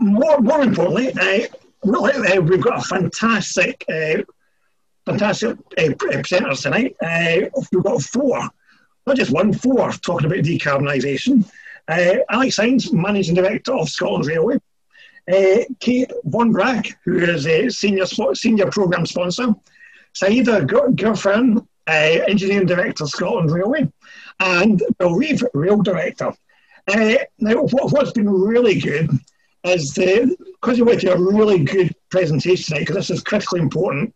more importantly, we've got a fantastic presenters tonight. We've got four, not just one, four, talking about decarbonisation. Alex Hynes, Managing Director of Scotland Railway. Kate Von Brack, who is a senior programme sponsor. Syeda Ghufan, Engineering Director, Scotland Railway. And Reeve, Rail Director. Now, what's been really good is because we went to a really good presentation tonight, because this is critically important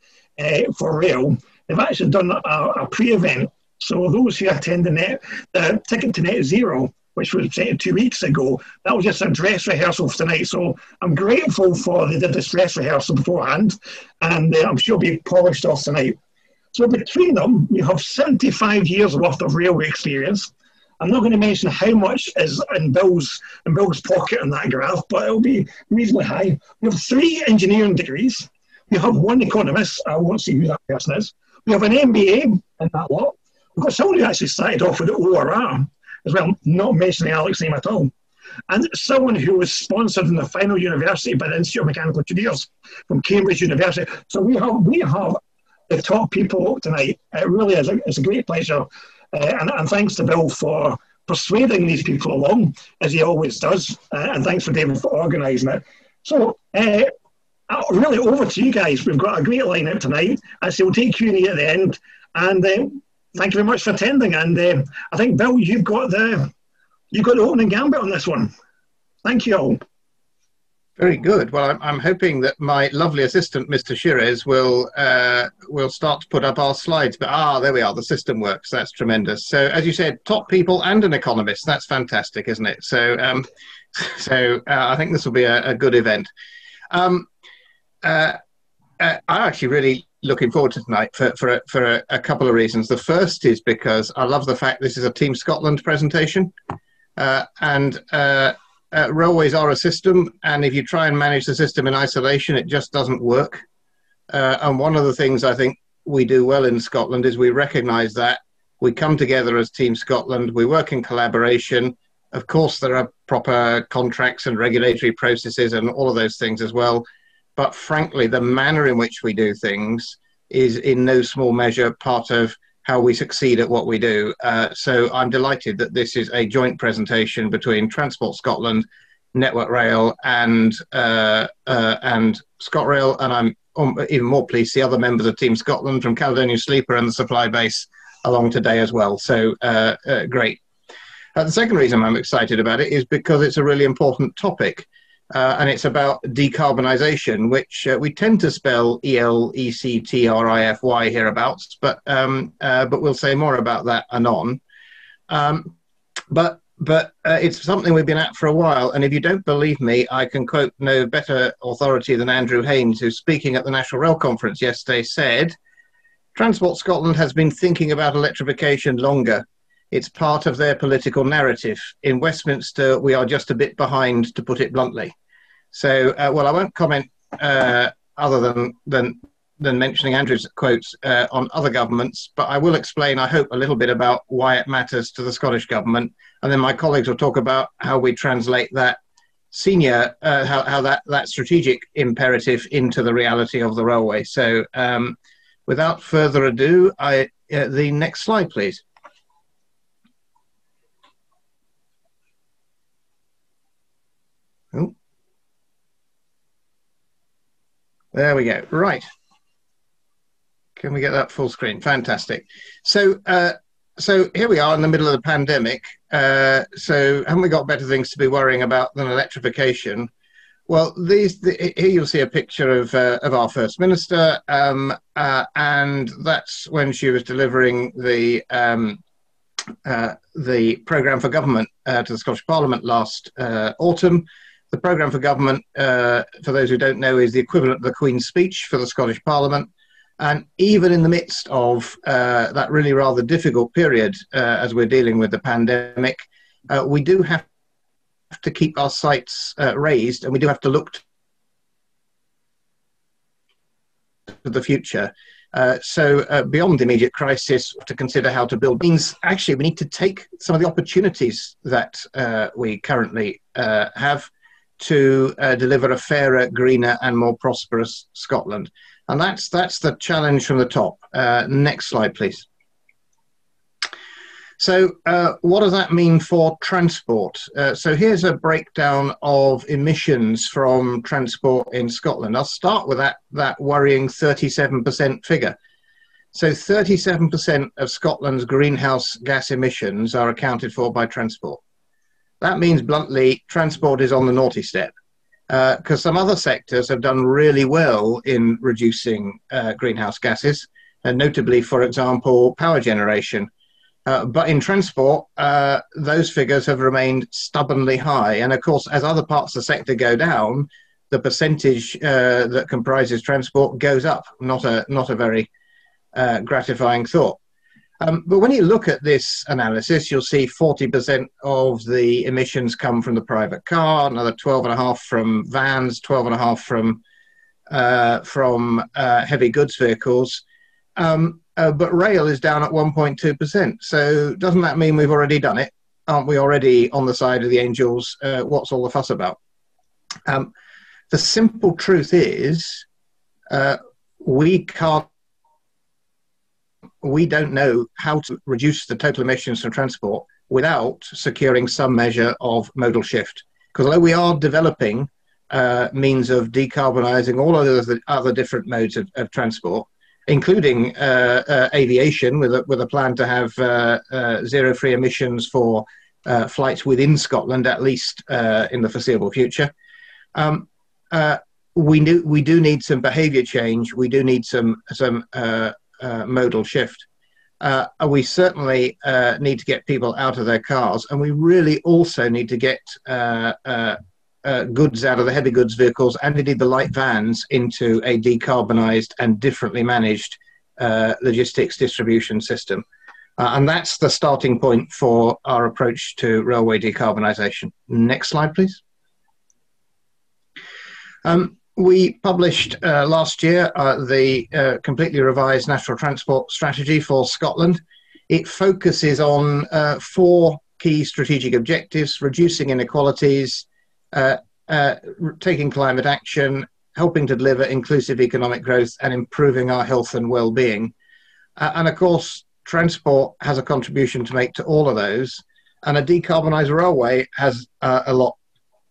for rail, they've actually done a pre-event. So those who attend the Ticket to Net Zero, which was 2 weeks ago, that was just a dress rehearsal for tonight. So I'm grateful for they did this dress rehearsal beforehand, and I'm sure it'll be polished off tonight. So between them, we have 75 years worth of railway experience. I'm not going to mention how much is in Bill's pocket in that graph, but it'll be reasonably high. We have 3 engineering degrees. We have 1 economist. I won't see who that person is. We have an MBA in that lot. We've got someone who actually started off with the ORR as well, not mentioning Alex's name at all. And someone who was sponsored in the final university by the Institute of Mechanical Engineers from Cambridge University. So we have the top people tonight. It really is it's a great pleasure. And thanks to Bill for persuading these people along, as he always does. And thanks for David for organising it. So really over to you guys. We've got a great lineup tonight. So we'll take Q&A at the end. And thank you very much for attending. And I think, Bill, you've got the opening gambit on this one. Thank you all. Very good. Well, I'm hoping that my lovely assistant, Mr. Shires, will start to put up our slides. But there we are. The system works. That's tremendous. So, as you said, top people and an economist. That's fantastic, isn't it? So, I think this will be a good event. I'm actually really looking forward to tonight for a couple of reasons. The first is because I love the fact this is a Team Scotland presentation, and railways are a system, and if you try and manage the system in isolation, it just doesn't work. And one of the things I think we do well in Scotland is we recognise that. We come together as Team Scotland, we work in collaboration. Of course, there are proper contracts and regulatory processes and all of those things as well. But frankly, the manner in which we do things is in no small measure part of how we succeed at what we do. So I'm delighted that this is a joint presentation between Transport Scotland, Network Rail and ScotRail. And I'm even more pleased to see other members of Team Scotland from Caledonia Sleeper and the supply base along today as well. So great. The second reason I'm excited about it is because it's a really important topic. And it's about decarbonisation, which we tend to spell ELECTRIFY hereabouts, but we'll say more about that anon. But it's something we've been at for a while, and if you don't believe me, I can quote no better authority than Andrew Hynes, who, speaking at the National Rail Conference yesterday, said, "Transport Scotland has been thinking about electrification longer. It's part of their political narrative. In Westminster, we are just a bit behind, to put it bluntly." So, well, I won't comment other than mentioning Andrew's quotes on other governments, but I will explain, I hope, a little bit about why it matters to the Scottish Government. And then my colleagues will talk about how we translate that how that strategic imperative into the reality of the railway. So without further ado, the next slide, please. Oh. There we go. Right. Can we get that full screen? Fantastic. So here we are in the middle of the pandemic. So haven't we got better things to be worrying about than electrification? Well, here you'll see a picture of our First Minister, and that's when she was delivering the programme for government to the Scottish Parliament last autumn. The programme for government, for those who don't know, is the equivalent of the Queen's speech for the Scottish Parliament. And even in the midst of that really rather difficult period as we're dealing with the pandemic, we do have to keep our sights raised, and we do have to look to the future. So beyond the immediate crisis, to consider how to build means actually we need to take some of the opportunities that we currently have to deliver a fairer, greener and more prosperous Scotland. And that's the challenge from the top. Next slide, please. So what does that mean for transport? So here's a breakdown of emissions from transport in Scotland. I'll start with that worrying 37% figure. So 37% of Scotland's greenhouse gas emissions are accounted for by transport. That means, bluntly, transport is on the naughty step, because some other sectors have done really well in reducing greenhouse gases, and notably, for example, power generation. But in transport, those figures have remained stubbornly high. And of course, as other parts of the sector go down, the percentage that comprises transport goes up. Not a very gratifying thought. But when you look at this analysis, you'll see 40% of the emissions come from the private car, another 12.5% from vans, 12.5% from heavy goods vehicles. But rail is down at 1.2%. So doesn't that mean we've already done it? Aren't we already on the side of the angels? What's all the fuss about? The simple truth is we don't know how to reduce the total emissions from transport without securing some measure of modal shift. Because although we are developing means of decarbonising all of the other different modes of transport, including aviation, with a plan to have zero-free emissions for flights within Scotland, at least in the foreseeable future. We do need some behaviour change. We do need some modal shift. We certainly need to get people out of their cars, and we really also need to get goods out of the heavy goods vehicles and indeed the light vans into a decarbonised and differently managed logistics distribution system. And that's the starting point for our approach to railway decarbonisation. Next slide, please. We published last year the completely revised National Transport Strategy for Scotland. It focuses on 4 key strategic objectives: reducing inequalities, taking climate action, helping to deliver inclusive economic growth, and improving our health and well-being. And of course, transport has a contribution to make to all of those, and a decarbonised railway has a lot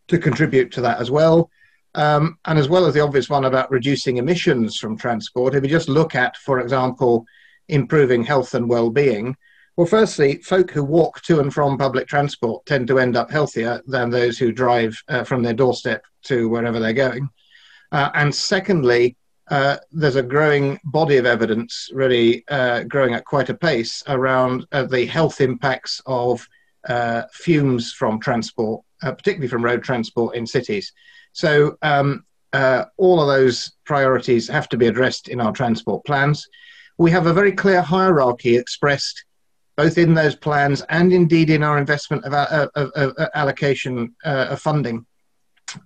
to contribute to that as well. And as well as the obvious one about reducing emissions from transport, if you just look at, for example, improving health and well-being, well, firstly, folk who walk to and from public transport tend to end up healthier than those who drive from their doorstep to wherever they're going. And secondly, there's a growing body of evidence, really growing at quite a pace, around the health impacts of fumes from transport, particularly from road transport in cities. So all of those priorities have to be addressed in our transport plans. We have a very clear hierarchy expressed both in those plans and indeed in our investment of allocation of funding.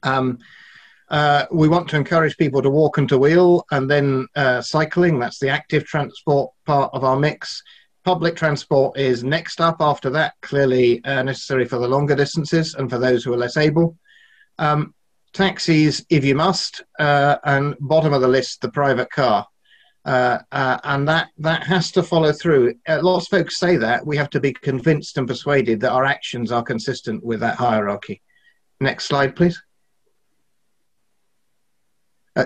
We want to encourage people to walk and to wheel, and then cycling. That's the active transport part of our mix. Public transport is next up after that, clearly necessary for the longer distances and for those who are less able. Taxis, if you must, and bottom of the list, the private car. And that has to follow through. Lots of folks say that. We have to be convinced and persuaded that our actions are consistent with that hierarchy. Next slide, please.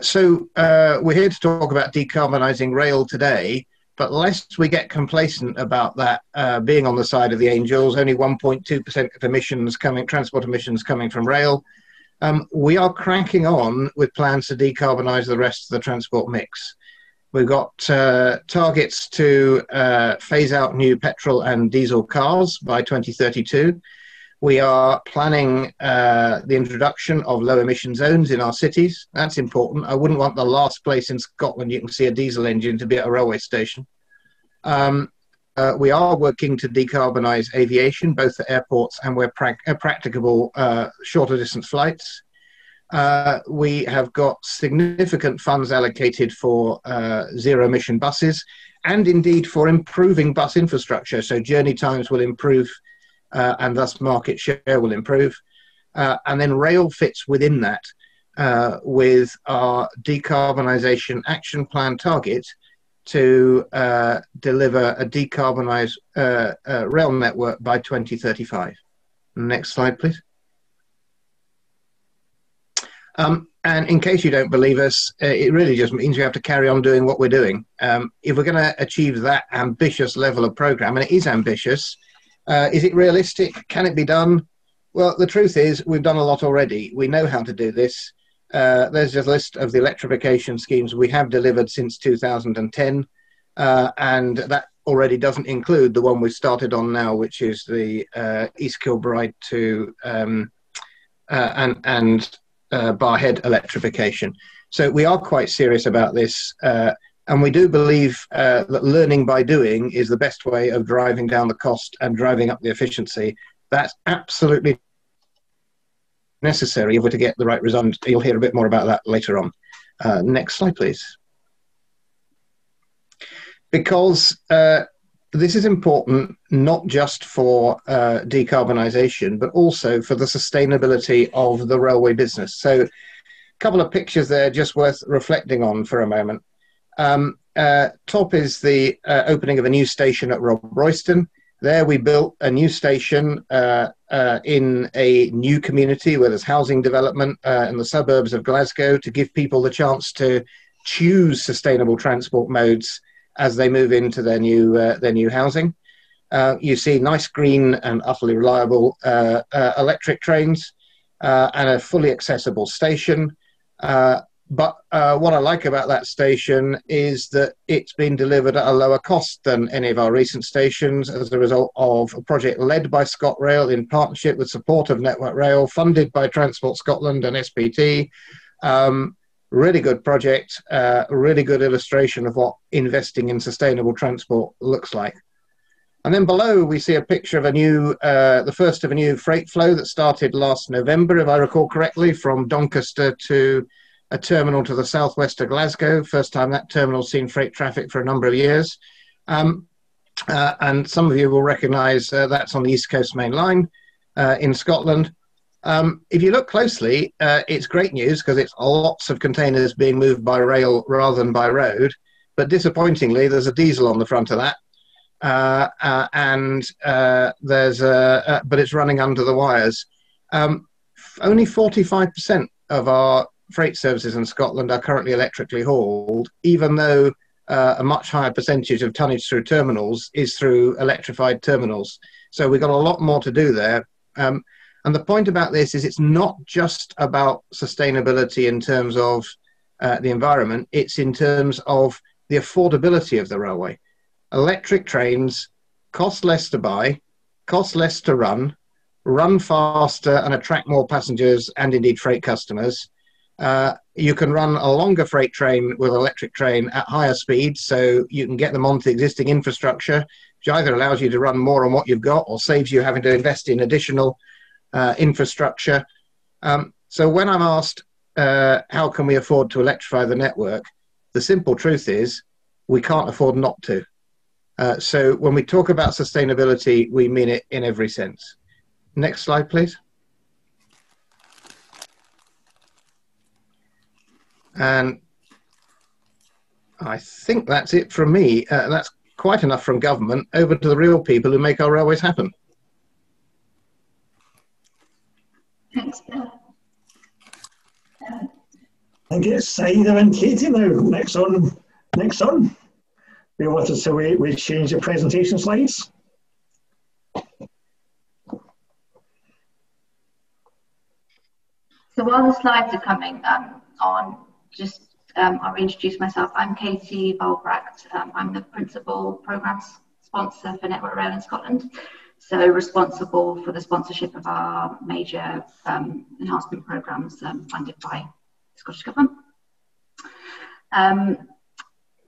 So we're here to talk about decarbonising rail today, but lest we get complacent about that being on the side of the angels, only 1.2% of emissions transport emissions coming from rail. We are cranking on with plans to decarbonise the rest of the transport mix. We've got targets to phase out new petrol and diesel cars by 2032. We are planning the introduction of low emission zones in our cities. That's important. I wouldn't want the last place in Scotland you can see a diesel engine to be at a railway station. We are working to decarbonise aviation, both at airports and where practicable shorter distance flights. We have got significant funds allocated for zero emission buses and indeed for improving bus infrastructure. So journey times will improve and thus market share will improve. And then rail fits within that with our decarbonisation action plan target to deliver a decarbonised rail network by 2035. Next slide, please. And in case you don't believe us, it really just means we have to carry on doing what we're doing. If we're going to achieve that ambitious level of programme, and it is ambitious, is it realistic? Can it be done? Well, the truth is we've done a lot already. We know how to do this. There's a list of the electrification schemes we have delivered since 2010, and that already doesn't include the one we've started on now, which is the East Kilbride to Barhead electrification. So we are quite serious about this, and we do believe that learning by doing is the best way of driving down the cost and driving up the efficiency. That's absolutely necessary if we're to get the right result. You'll hear a bit more about that later on. Next slide, please. Because this is important not just for decarbonisation, but also for the sustainability of the railway business. So a couple of pictures there just worth reflecting on for a moment. Top is the opening of a new station at Rob Royston. There we built a new station in a new community where there's housing development in the suburbs of Glasgow to give people the chance to choose sustainable transport modes as they move into their new housing. You see nice green and utterly reliable electric trains and a fully accessible station. But what I like about that station is that it's been delivered at a lower cost than any of our recent stations as a result of a project led by ScotRail in partnership with support of Network Rail, funded by Transport Scotland and SPT. Really good project, a really good illustration of what investing in sustainable transport looks like. And then below we see a picture of a new, the first of a new freight flow that started last November, if I recall correctly, from Doncaster to a terminal to the southwest of Glasgow. First time that terminal's seen freight traffic for a number of years. And some of you will recognise that's on the East Coast Main Line in Scotland. If you look closely, it's great news because it's lots of containers being moved by rail rather than by road. But disappointingly, there's a diesel on the front of that, but it's running under the wires. Only 45% of our freight services in Scotland are currently electrically hauled, even though a much higher percentage of tonnage through terminals is through electrified terminals. So we've got a lot more to do there. And the point about this is it's not just about sustainability in terms of the environment, it's in terms of the affordability of the railway. Electric trains cost less to buy, cost less to run faster and attract more passengers and indeed freight customers. You can run a longer freight train with an electric train at higher speeds, so you can get them onto the existing infrastructure, which either allows you to run more on what you've got or saves you having to invest in additional infrastructure. So when I'm asked how can we afford to electrify the network, the simple truth is we can't afford not to. So when we talk about sustainability, we mean it in every sense. Next slide, please. And I think that's it from me. That's quite enough from government. Over to the real people who make our railways happen. Thanks, Bill. I think it's Syeda and Katie now. Next on. We wanted to we change the presentation slides. So while the slides are coming on, just I'll introduce myself. I'm Katie Balbracht. I'm the Principal Programme Sponsor for Network Rail in Scotland. So responsible for the sponsorship of our major enhancement programmes funded by the Scottish Government.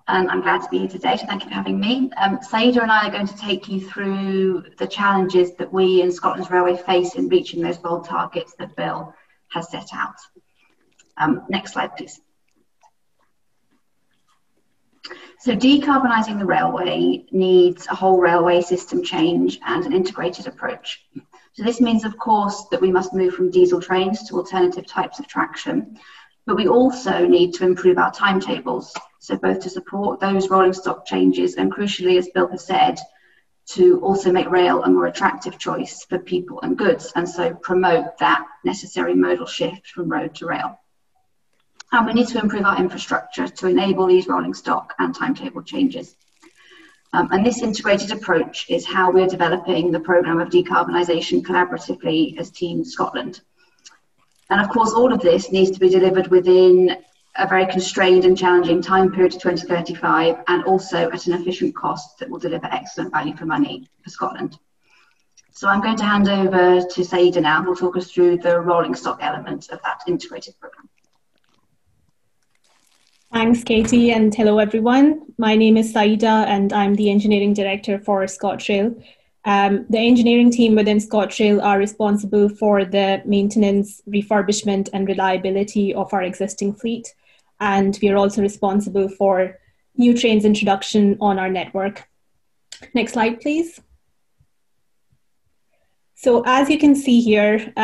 And I'm glad to be here today, so thank you for having me. Syeda and I are going to take you through the challenges that we in Scotland's railway face in reaching those bold targets that Bill has set out. Next slide, please. So decarbonising the railway needs a whole railway system change and an integrated approach. So this means, of course, that we must move from diesel trains to alternative types of traction, but we also need to improve our timetables, so both to support those rolling stock changes and, crucially, as Bill has said, to also make rail a more attractive choice for people and goods, and so promote that necessary modal shift from road to rail. And we need to improve our infrastructure to enable these rolling stock and timetable changes. And this integrated approach is how we're developing the programme of decarbonisation collaboratively as Team Scotland. And of course, all of this needs to be delivered within a very constrained and challenging time period to 2035, and also at an efficient cost that will deliver excellent value for money for Scotland. So I'm going to hand over to Syeda now, who will talk us through the rolling stock element of that integrated programme. Thanks, Katie, and hello everyone. My name is Syeda and I'm the Engineering Director for ScotRail. The engineering team within ScotRail are responsible for the maintenance, refurbishment and reliability of our existing fleet. And we are also responsible for new trains introduction on our network. Next slide, please. So as you can see here,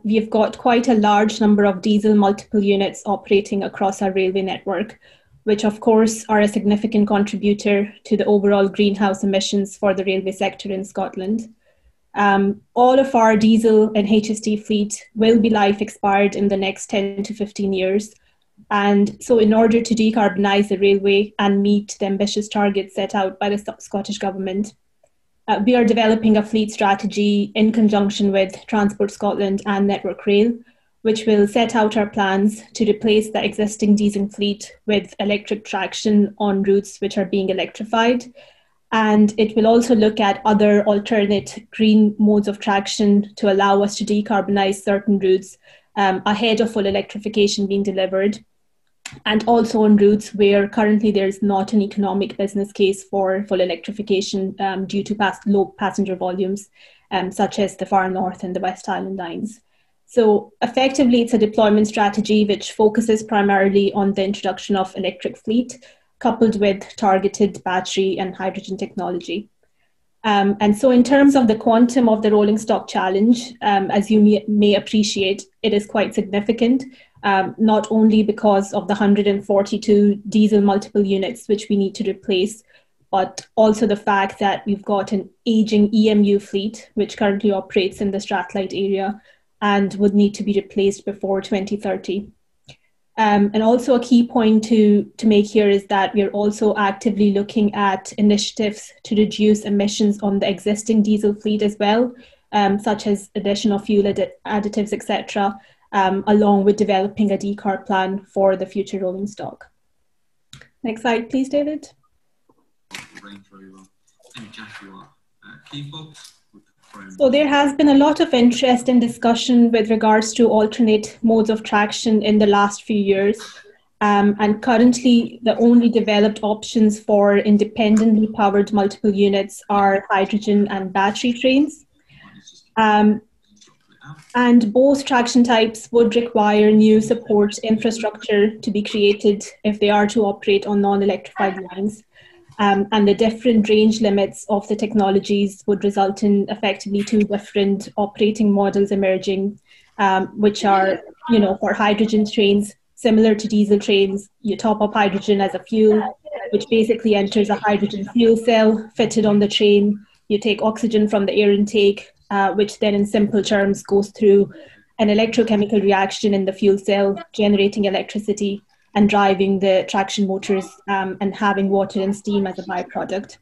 we've got quite a large number of diesel multiple units operating across our railway network, which of course are a significant contributor to the overall greenhouse emissions for the railway sector in Scotland. All of our diesel and HST fleet will be life expired in the next 10 to 15 years. And so in order to decarbonise the railway and meet the ambitious targets set out by the Scottish Government, we are developing a fleet strategy in conjunction with Transport Scotland and Network Rail, which will set out our plans to replace the existing diesel fleet with electric traction on routes which are being electrified. And it will also look at other alternate green modes of traction to allow us to decarbonise certain routes ahead of full electrification being delivered, and also on routes where currently there's not an economic business case for full electrification due to low passenger volumes, such as the Far North and the West Island lines. So effectively, it's a deployment strategy which focuses primarily on the introduction of electric fleet, coupled with targeted battery and hydrogen technology. And so in terms of the quantum of the rolling stock challenge, as you may appreciate, it is quite significant, not only because of the 142 diesel multiple units which we need to replace, but also the fact that we've got an aging EMU fleet, which currently operates in the Strathclyde area and would need to be replaced before 2030. And also a key point to make here is that we're also actively looking at initiatives to reduce emissions on the existing diesel fleet as well, such as addition of fuel additives, etc., along with developing a decarb plan for the future rolling stock. Next slide, please, David. So there has been a lot of interest and discussion with regards to alternate modes of traction in the last few years. And currently, the only developed options for independently powered multiple units are hydrogen and battery trains. And both traction types would require new support infrastructure to be created if they are to operate on non-electrified lines. And the different range limits of the technologies would result in effectively two different operating models emerging, which are, for hydrogen trains, similar to diesel trains, you top up hydrogen as a fuel, which basically enters a hydrogen fuel cell fitted on the train. You take oxygen from the air intake, which then in simple terms goes through an electrochemical reaction in the fuel cell, generating electricity and driving the traction motors and having water and steam as a byproduct.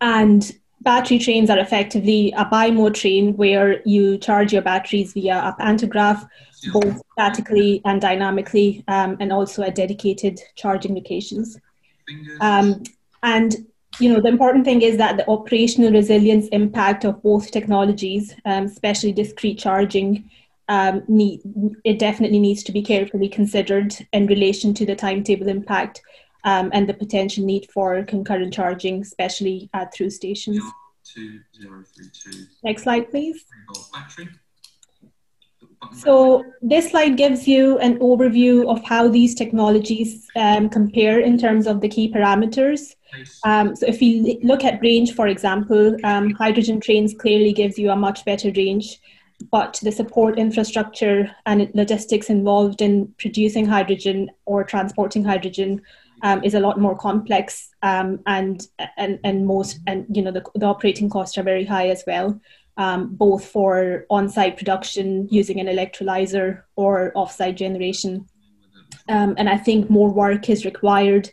And battery trains are effectively a bi-mode train where you charge your batteries via a pantograph, both statically and dynamically, and also at dedicated charging locations. And the important thing is that the operational resilience impact of both technologies, especially discrete charging, it definitely needs to be carefully considered in relation to the timetable impact and the potential need for concurrent charging, especially at through stations. Next slide, please. So this slide gives you an overview of how these technologies compare in terms of the key parameters. So if we look at range, for example, hydrogen trains clearly gives you a much better range, but the support infrastructure and logistics involved in producing hydrogen or transporting hydrogen is a lot more complex, and you know, the operating costs are very high as well, both for on-site production using an electrolyzer or off-site generation. And I think more work is required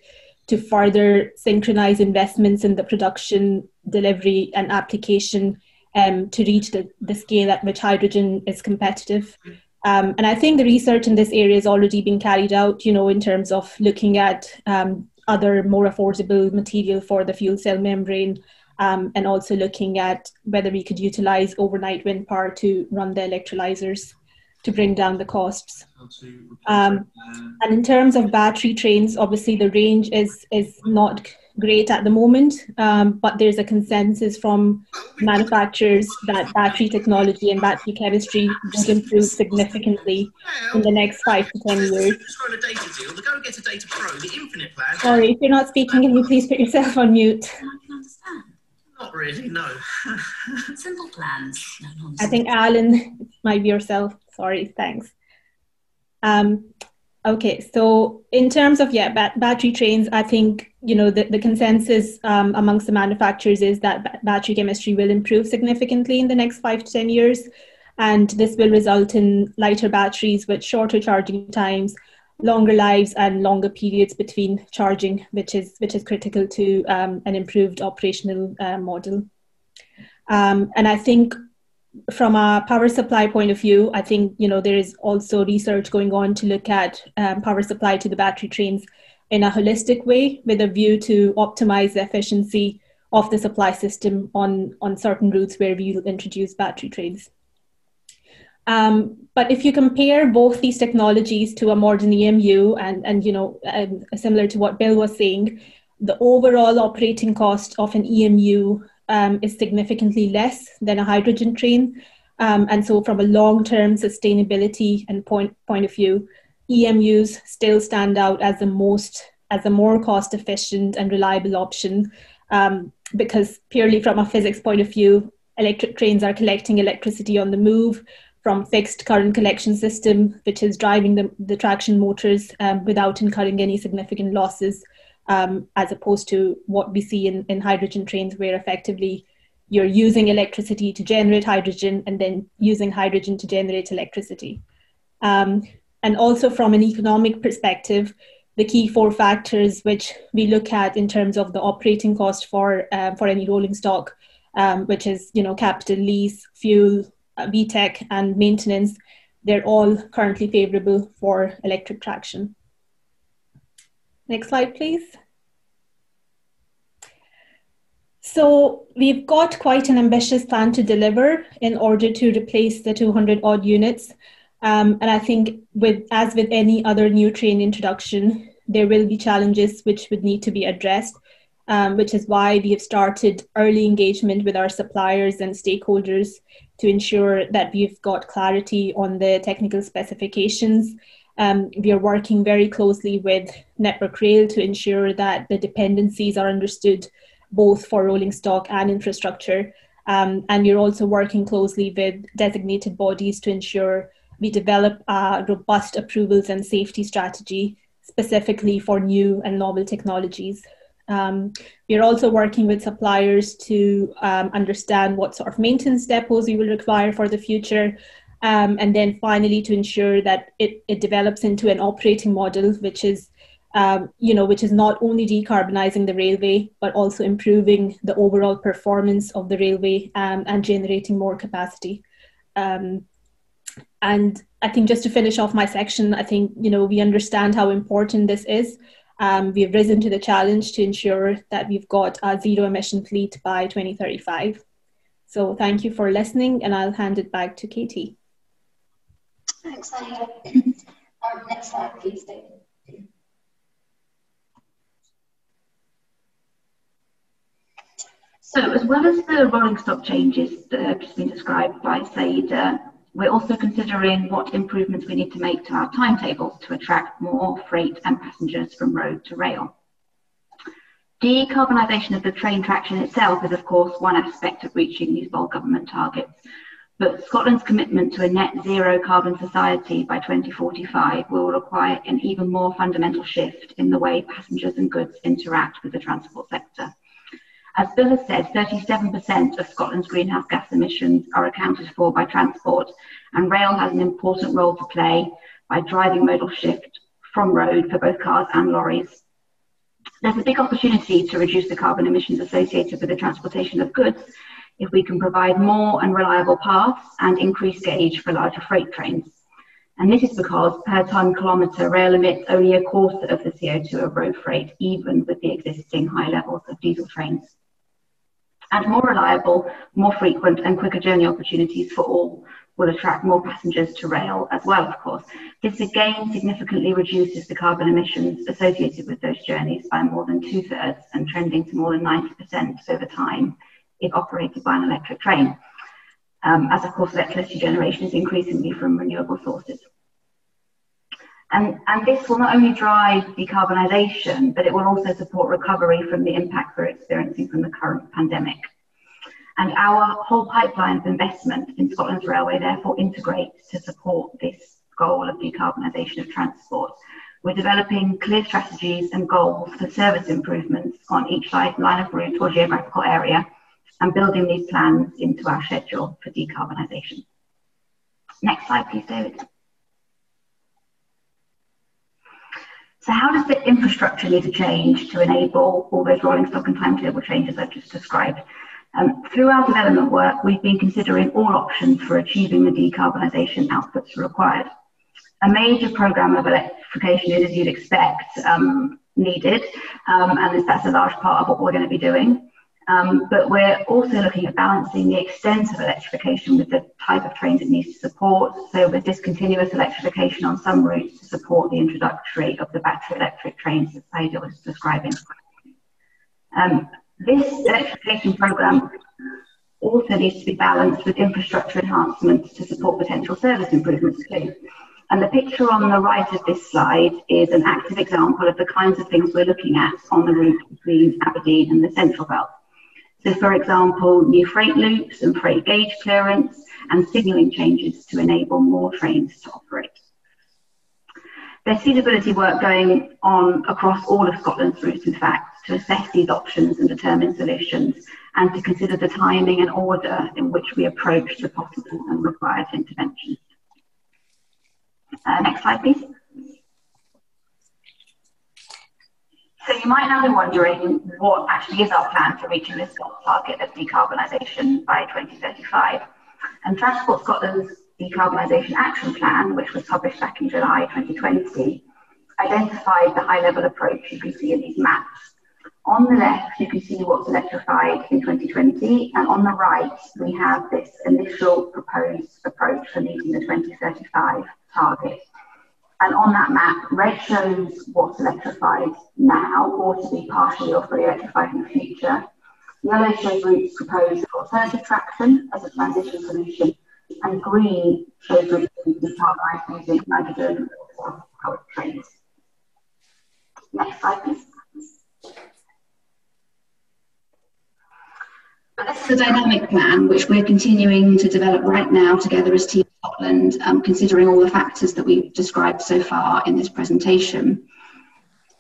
to further synchronize investments in the production, delivery, and application to reach the scale at which hydrogen is competitive. And I think the research in this area has already been carried out, you know, in terms of looking at other more affordable material for the fuel cell membrane, and also looking at whether we could utilize overnight wind power to run the electrolyzers to bring down the costs. And in terms of battery trains, obviously the range is not great at the moment, but there's a consensus from manufacturers that battery technology and battery chemistry would improve significantly in the next 5 to 10 years. Sorry, if you're not speaking, can you please put yourself on mute? I can understand. Not really, no. Simple plans. No nonsense. I think Alan, it might be yourself. Sorry, thanks. Okay, so in terms of battery trains, I think, you know, the consensus amongst the manufacturers is that battery chemistry will improve significantly in the next 5 to 10 years, and this will result in lighter batteries with shorter charging times, longer lives, and longer periods between charging, which is critical to an improved operational model. And I think from a power supply point of view, I think, you know, there is also research going on to look at power supply to the battery trains in a holistic way, with a view to optimize the efficiency of the supply system on certain routes where we will introduce battery trains. But if you compare both these technologies to a modern EMU, and you know, similar to what Bill was saying, the overall operating cost of an EMU is significantly less than a hydrogen train. And so from a long-term sustainability and point of view, EMUs still stand out as a more cost-efficient and reliable option, because purely from a physics point of view, electric trains are collecting electricity on the move from fixed current collection system, which is driving the traction motors without incurring any significant losses, as opposed to what we see in hydrogen trains, where effectively you're using electricity to generate hydrogen and then using hydrogen to generate electricity. And also from an economic perspective, the key 4 factors which we look at in terms of the operating cost for any rolling stock, which is, you know, capital, lease, fuel, VTEC, and maintenance, they're all currently favorable for electric traction. Next slide, please. So we've got quite an ambitious plan to deliver in order to replace the 200 odd units. And I think as with any other new train introduction, there will be challenges which would need to be addressed, which is why we have started early engagement with our suppliers and stakeholders to ensure that we've got clarity on the technical specifications. We are working very closely with Network Rail to ensure that the dependencies are understood both for rolling stock and infrastructure. And we're also working closely with designated bodies to ensure we develop a robust approvals and safety strategy specifically for new and novel technologies. We're also working with suppliers to understand what sort of maintenance depots we will require for the future. And then finally, to ensure that it develops into an operating model, which is, which is not only decarbonising the railway, but also improving the overall performance of the railway and generating more capacity. And I think just to finish off my section, I think, we understand how important this is. We've risen to the challenge to ensure that we've got a zero emission fleet by 2035. So thank you for listening, and I'll hand it back to Katie. Thanks, Syeda. Next slide, please, David. So as well as the rolling stock changes that have just been described by Syeda, we're also considering what improvements we need to make to our timetables to attract more freight and passengers from road to rail. Decarbonisation of the train traction itself is, of course, one aspect of reaching these bold government targets. But Scotland's commitment to a net zero carbon society by 2045 will require an even more fundamental shift in the way passengers and goods interact with the transport sector. As Bill has said, 37% of Scotland's greenhouse gas emissions are accounted for by transport, and rail has an important role to play by driving modal shift from road for both cars and lorries. There's a big opportunity to reduce the carbon emissions associated with the transportation of goods if we can provide more and reliable paths and increase gauge for larger freight trains. And this is because per tonne kilometre, rail emits only a quarter of the CO2 of road freight, even with the existing high levels of diesel trains. And more reliable, more frequent and quicker journey opportunities for all will attract more passengers to rail as well, of course. This again significantly reduces the carbon emissions associated with those journeys by more than 2/3 and trending to more than 90% over time if operated by an electric train, as of course electricity generation is increasingly from renewable sources. And this will not only drive decarbonisation, but it will also support recovery from the impact we're experiencing from the current pandemic. And our whole pipeline of investment in Scotland's railway therefore integrates to support this goal of decarbonisation of transport. We're developing clear strategies and goals for service improvements on each line of route or geographical area, and building these plans into our schedule for decarbonisation. Next slide, please, David. So how does the infrastructure need to change to enable all those rolling stock and timetable changes I've just described? Through our development work, we've been considering all options for achieving the decarbonisation outputs required. A major programme of electrification is, as you'd expect, needed, and that's a large part of what we're going to be doing. But we're also looking at balancing the extent of electrification with the type of trains it needs to support. So with discontinuous electrification on some routes to support the introductory of the battery electric trains that Syeda was describing. This electrification programme also needs to be balanced with infrastructure enhancements to support potential service improvements too. And the picture on the right of this slide is an active example of the kinds of things we're looking at on the route between Aberdeen and the Central Belt. So, for example, new freight loops and freight gauge clearance and signalling changes to enable more trains to operate. There's feasibility work going on across all of Scotland's routes, in fact, to assess these options and determine solutions, and to consider the timing and order in which we approach the possible and required interventions. Next slide, please. So you might now be wondering what actually is our plan for reaching this target of decarbonisation by 2035. And Transport Scotland's Decarbonisation Action Plan, which was published back in July 2020, identified the high-level approach you can see in these maps. On the left, you can see what's electrified in 2020, and on the right, we have this initial proposed approach for meeting the 2035 target. And on that map, red shows what's electrified now, or to be partially or fully electrified in the future. Yellow shows routes proposed for alternative traction as a transition solution, and green shows routes to decarbonise using hydrogen or powered trains. Next slide, please. But this is a dynamic plan which we're continuing to develop right now together as Team Scotland, considering all the factors that we've described so far in this presentation.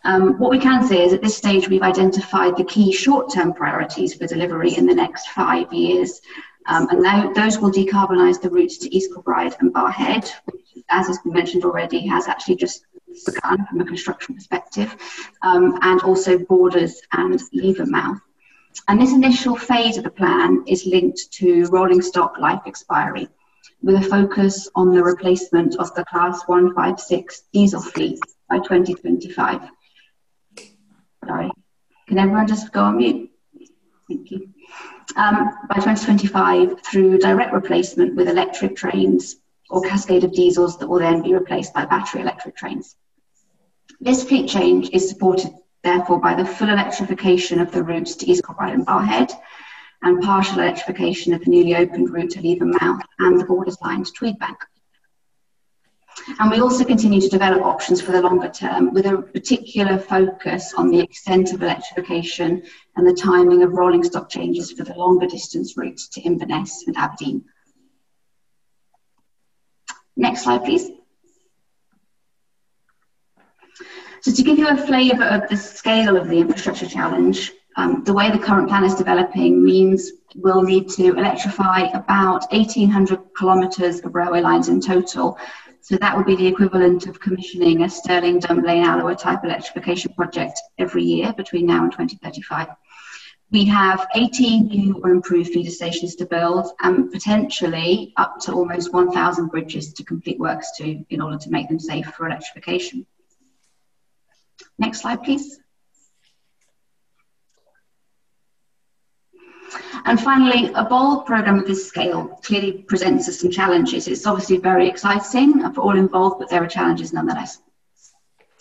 What we can say is at this stage we've identified the key short-term priorities for delivery in the next 5 years, and now those will decarbonise the routes to East Kilbride and Barhead, which, as has been mentioned already, has actually just begun from a construction perspective, and also Borders and Levermouth. And this initial phase of the plan is linked to rolling stock life expiry, with a focus on the replacement of the Class 156 diesel fleet by 2025. Sorry, can everyone just go on mute? Thank you. By 2025 through direct replacement with electric trains or cascade of diesels that will then be replaced by battery electric trains. This fleet change is supported therefore by the full electrification of the routes to East Kilbride and Barhead, and partial electrification of the newly opened route to Levermouth and the Borders line to Tweedbank. And we also continue to develop options for the longer term, with a particular focus on the extent of electrification and the timing of rolling stock changes for the longer distance routes to Inverness and Aberdeen. Next slide, please. So to give you a flavour of the scale of the infrastructure challenge, the way the current plan is developing means we'll need to electrify about 1,800 kilometres of railway lines in total. So that would be the equivalent of commissioning a Stirling, Dunblane, Alloa type electrification project every year between now and 2035. We have 18 new or improved feeder stations to build, and potentially up to almost 1,000 bridges to complete works to in order to make them safe for electrification. Next slide, please. And finally, a bold programme of this scale clearly presents us some challenges. It's obviously very exciting for all involved, but there are challenges nonetheless.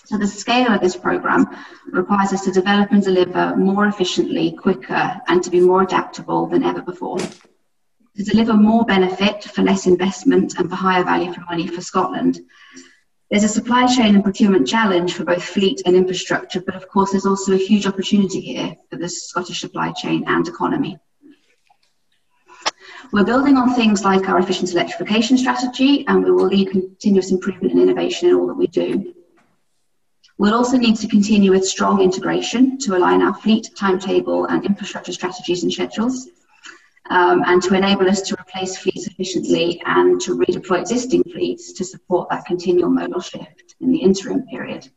So the scale of this programme requires us to develop and deliver more efficiently, quicker, and to be more adaptable than ever before. To deliver more benefit for less investment and for higher value for money for Scotland. There's a supply chain and procurement challenge for both fleet and infrastructure, but of course there's also a huge opportunity here for the Scottish supply chain and economy. We're building on things like our efficient electrification strategy, and we will lead continuous improvement and innovation in all that we do. We'll also need to continue with strong integration to align our fleet, timetable and infrastructure strategies and schedules, and to enable us to replace fleets efficiently and to redeploy existing fleets to support that continual modal shift in the interim period.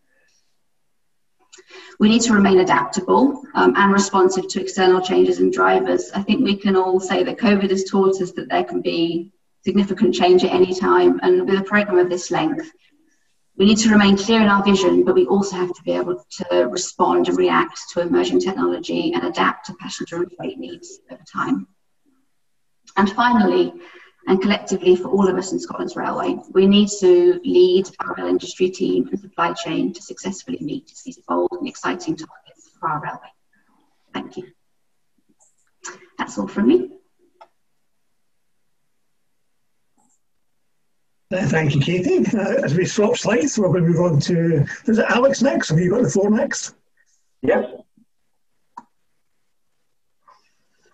We need to remain adaptable and responsive to external changes and drivers. I think we can all say that COVID has taught us that there can be significant change at any time, and with a programme of this length, we need to remain clear in our vision, but we also have to be able to respond and react to emerging technology and adapt to passenger and freight needs over time. And finally, and collectively for all of us in Scotland's Railway, we need to lead our rail industry team and supply chain to successfully meet these bold and exciting targets for our railway. Thank you. That's all from me. Thank you, Katie. As we swap slides, we're going to move on to, is it Alex next? Have you got the floor next? Yep.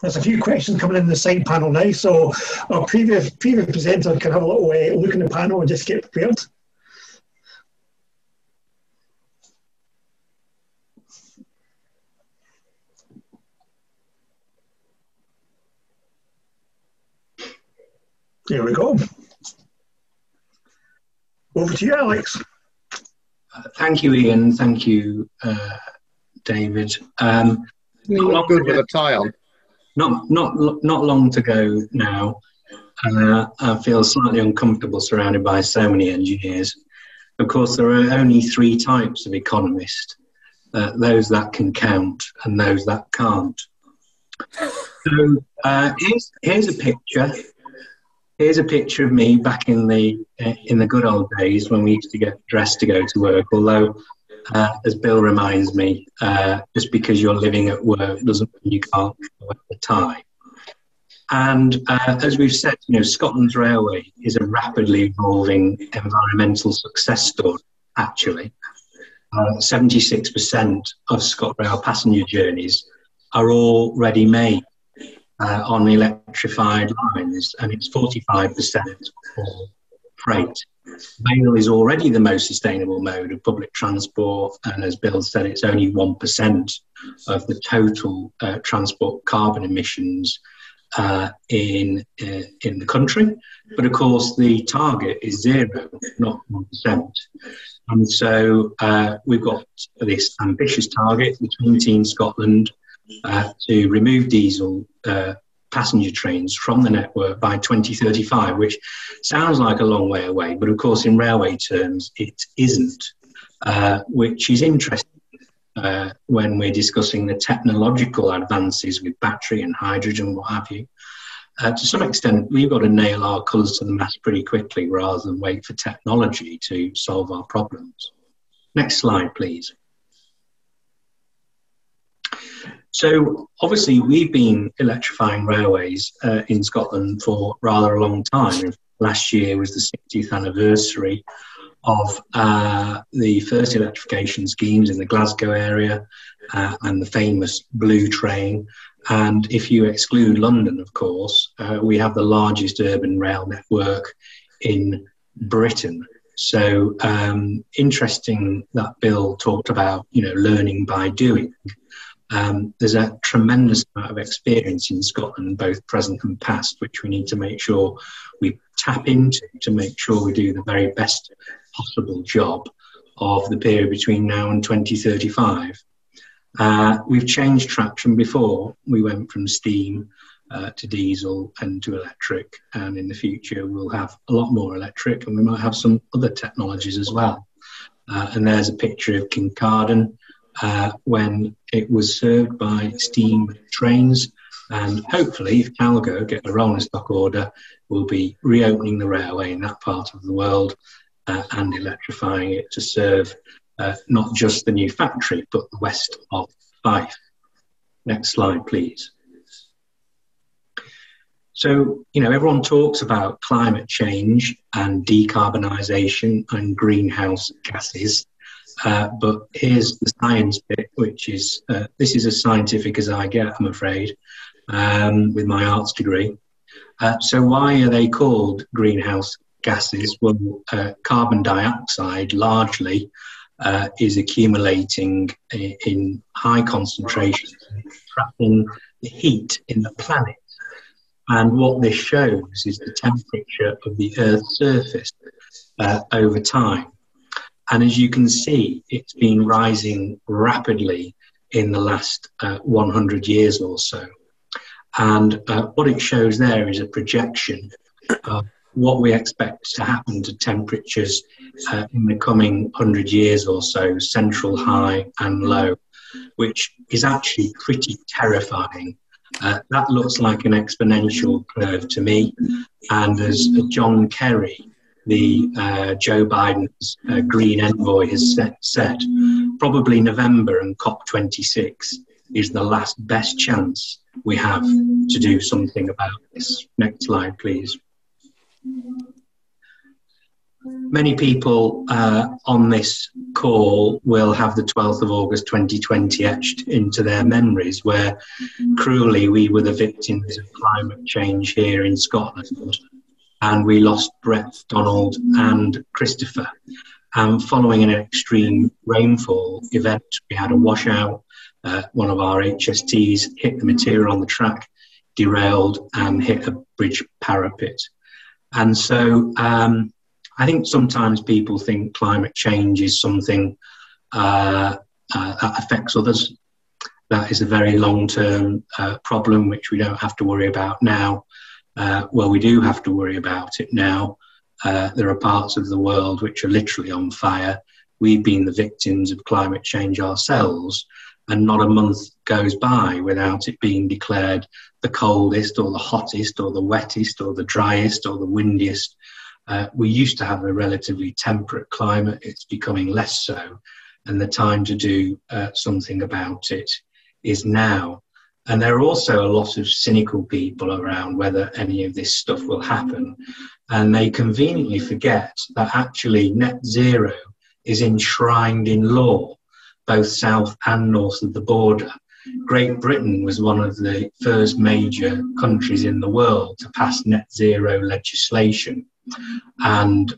There's a few questions coming in the side panel now, so our previous presenter can have a little look in the panel and just get prepared. There we go. Over to you, Alex. Thank you, Ian. Thank you, David. You look good with a tie on. Not long to go now. I feel slightly uncomfortable surrounded by so many engineers. Of course, there are only three types of economists: those that can count and those that can't. So here's a picture. Here's a picture of me back in the good old days when we used to get dressed to go to work. Although, as Bill reminds me, just because you're living at work doesn't mean you can't wear the tie. And as we've said, Scotland's Railway is a rapidly evolving environmental success story. Actually, 76% of ScotRail passenger journeys are already made on electrified lines, and it's 45% for freight. Rail is already the most sustainable mode of public transport, and as Bill said, it's only 1% of the total transport carbon emissions in the country. But of course, the target is 0, not 1%. And so we've got this ambitious target between Team Scotland to remove diesel passenger trains from the network by 2035, which sounds like a long way away, but of course in railway terms it isn't, which is interesting when we're discussing the technological advances with battery and hydrogen, what have you. To some extent, we've got to nail our colours to the mast pretty quickly rather than wait for technology to solve our problems. Next slide, please. So obviously we've been electrifying railways in Scotland for rather a long time. Last year was the 60th anniversary of the first electrification schemes in the Glasgow area and the famous Blue Train. And if you exclude London, of course, we have the largest urban rail network in Britain. So interesting that Bill talked about, learning by doing. There's a tremendous amount of experience in Scotland, both present and past, which we need to make sure we tap into to make sure we do the very best possible job of the period between now and 2035. We've changed traction before. We went from steam to diesel and to electric, and in the future we'll have a lot more electric, and we might have some other technologies as well. And there's a picture of Kincardine when it was served by steam trains, and hopefully if Calgo get a rolling stock order, we'll be reopening the railway in that part of the world and electrifying it to serve not just the new factory but the west of Fife. Next slide, please. So, everyone talks about climate change and decarbonisation and greenhouse gases, but here's the science bit, which is, this is as scientific as I get, I'm afraid, with my arts degree. So why are they called greenhouse gases? Well, carbon dioxide largely is accumulating in high concentrations, trapping the heat in the planet. And what this shows is the temperature of the Earth's surface over time. And as you can see, it's been rising rapidly in the last 100 years or so. And what it shows there is a projection of what we expect to happen to temperatures in the coming 100 years or so, central, high and low, which is actually pretty terrifying. That looks like an exponential curve to me. And as John Kerry, the Joe Biden's green envoy, has said, probably November and COP26 is the last best chance we have to do something about this. Next slide, please. Many people on this call will have the 12th of August 2020 etched into their memories, where cruelly we were the victims of climate change here in Scotland, and we lost Brett, Donald and Christopher. Following an extreme rainfall event, we had a washout. One of our HSTs hit the material on the track, derailed and hit a bridge parapet. And so I think sometimes people think climate change is something that affects others. That is a very long-term problem which we don't have to worry about now. Well, we do have to worry about it now. There are parts of the world which are literally on fire. We've been the victims of climate change ourselves, and not a month goes by without it being declared the coldest or the hottest or the wettest or the driest or the windiest. We used to have a relatively temperate climate. It's becoming less so, and the time to do something about it is now. And there are also a lot of cynical people around whether any of this stuff will happen, and they conveniently forget that actually net zero is enshrined in law, both south and north of the border. Great Britain was one of the first major countries in the world to pass net zero legislation. And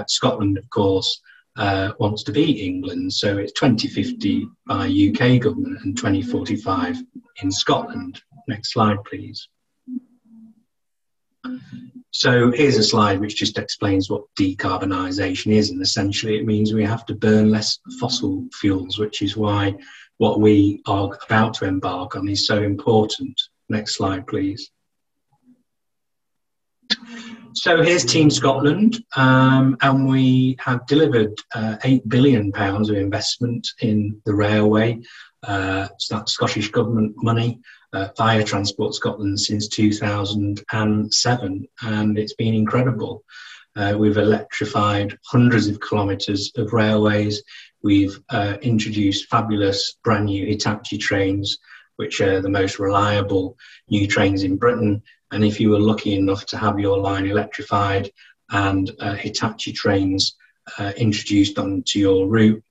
Scotland, of course, wants to beat England. So it's 2050 by UK government and 2045 in Scotland. Next slide, please. So here's a slide which just explains what decarbonisation is, and essentially it means we have to burn less fossil fuels, which is why what we are about to embark on is so important. Next slide, please. So here's Team Scotland, and we have delivered £8 billion of investment in the railway. So that's Scottish Government money via Transport Scotland since 2007, and it's been incredible. We've electrified hundreds of kilometres of railways. We've introduced fabulous brand new Hitachi trains, which are the most reliable new trains in Britain. And if you were lucky enough to have your line electrified and Hitachi trains introduced onto your route,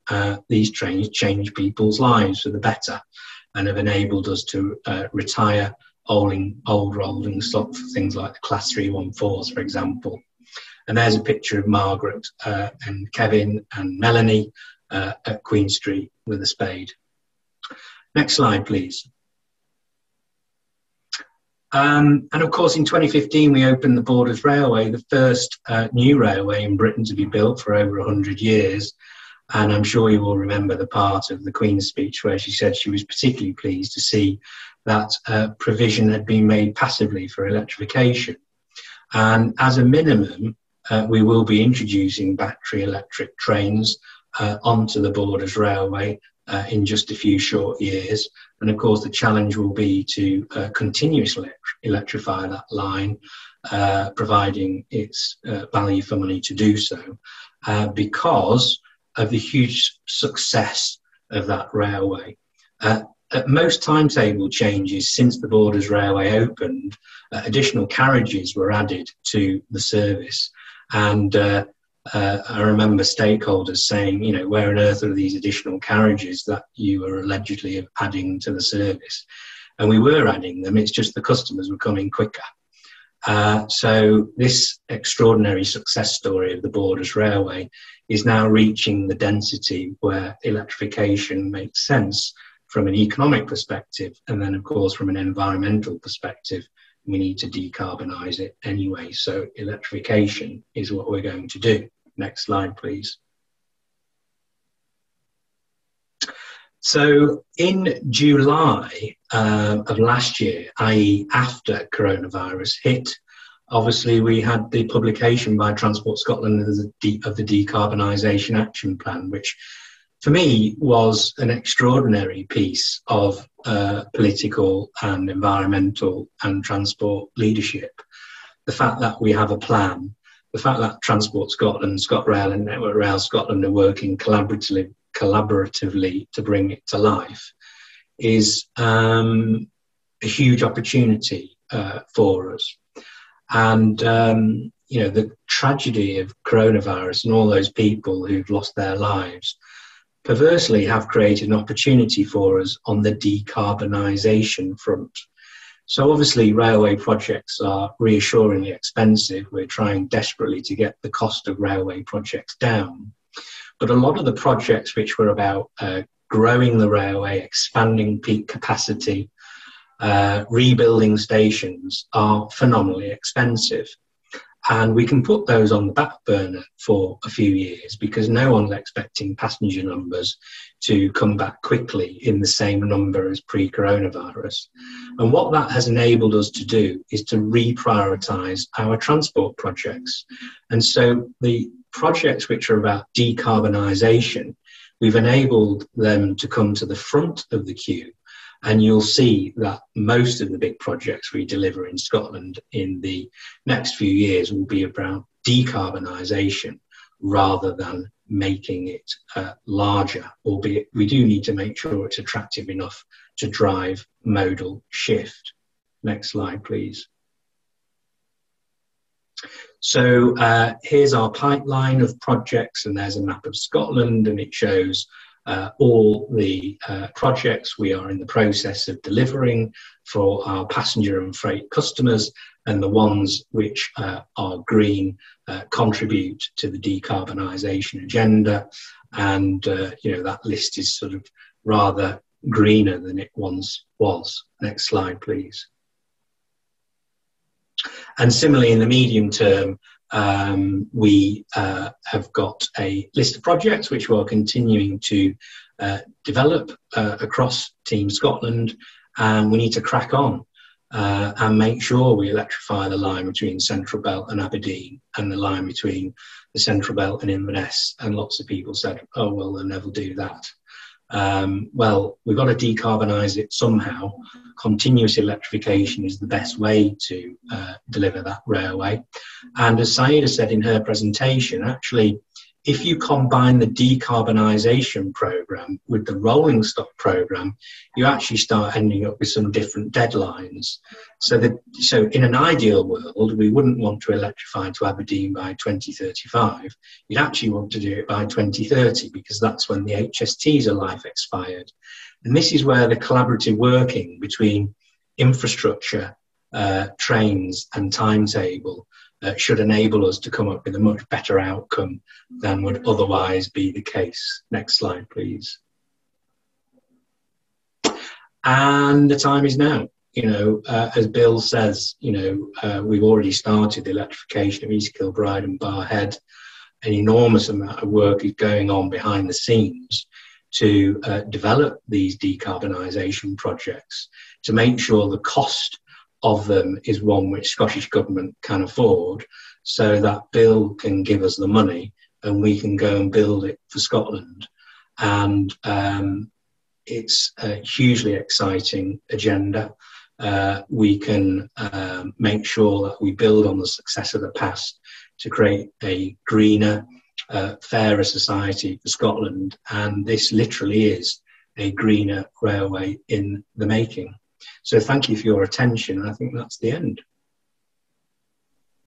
these trains change people's lives for the better and have enabled us to retire old rolling stock for things like the Class 314s, for example. And there's a picture of Margaret and Kevin and Melanie at Queen Street with a spade. Next slide, please. And of course, in 2015, we opened the Borders Railway, the first new railway in Britain to be built for over 100 years. And I'm sure you will remember the part of the Queen's speech where she said she was particularly pleased to see that provision had been made passively for electrification. And as a minimum, we will be introducing battery electric trains onto the Borders Railway in just a few short years. And of course, the challenge will be to continuously electrify that line, providing its value for money to do so, because of the huge success of that railway. At most timetable changes since the Borders Railway opened, additional carriages were added to the service. And I remember stakeholders saying, you know, where on earth are these additional carriages that you are allegedly adding to the service? And we were adding them, it's just the customers were coming quicker. So this extraordinary success story of the Borders Railway is now reaching the density where electrification makes sense from an economic perspective, and then of course from an environmental perspective. We need to decarbonise it anyway. So electrification is what we're going to do. Next slide, please. So in July of last year, i.e. after coronavirus hit, obviously we had the publication by Transport Scotland of the Decarbonisation Action Plan, which for me was an extraordinary piece of political and environmental and transport leadership. The fact that we have a plan, the fact that Transport Scotland, ScotRail and Network Rail Scotland are working collaboratively to bring it to life is a huge opportunity for us. And you know, the tragedy of coronavirus and all those people who've lost their lives perversely have created an opportunity for us on the decarbonisation front. So obviously railway projects are reassuringly expensive. We're trying desperately to get the cost of railway projects down. But a lot of the projects which were about growing the railway, expanding peak capacity, rebuilding stations are phenomenally expensive. And we can put those on the back burner for a few years because no one's expecting passenger numbers to come back quickly in the same number as pre-coronavirus. And what that has enabled us to do is to reprioritise our transport projects. And so the projects which are about decarbonisation, we've enabled them to come to the front of the queue. And you'll see that most of the big projects we deliver in Scotland in the next few years will be about decarbonisation rather than making it larger, albeit we do need to make sure it's attractive enough to drive modal shift. Next slide, please. So here's our pipeline of projects, and there's a map of Scotland, and it shows all the projects we are in the process of delivering for our passenger and freight customers, and the ones which are green contribute to the decarbonisation agenda. And you know, that list is sort of rather greener than it once was. Next slide, please. And similarly, in the medium term, we have got a list of projects which we're continuing to develop across Team Scotland, and we need to crack on and make sure we electrify the line between Central Belt and Aberdeen and the line between the Central Belt and Inverness. And lots of people said, oh, well, they'll never do that. Well, we've got to decarbonise it somehow. Continuous electrification is the best way to deliver that railway. And as Syeda said in her presentation, actually, if you combine the decarbonisation programme with the rolling stock programme, you actually start ending up with some different deadlines. So in an ideal world, we wouldn't want to electrify to Aberdeen by 2035. You'd actually want to do it by 2030, because that's when the HSTs are life expired. And this is where the collaborative working between infrastructure, trains and timetable should enable us to come up with a much better outcome than would otherwise be the case. Next slide, please. And the time is now. You know, as Bill says, you know, we've already started the electrification of East Kilbride and Barrhead. An enormous amount of work is going on behind the scenes to develop these decarbonisation projects, to make sure the cost of them is one which Scottish Government can afford, so that Bill can give us the money and we can go and build it for Scotland. And it's a hugely exciting agenda. We can make sure that we build on the success of the past to create a greener, fairer society for Scotland. And this literally is a greener railway in the making. So thank you for your attention. I think that's the end.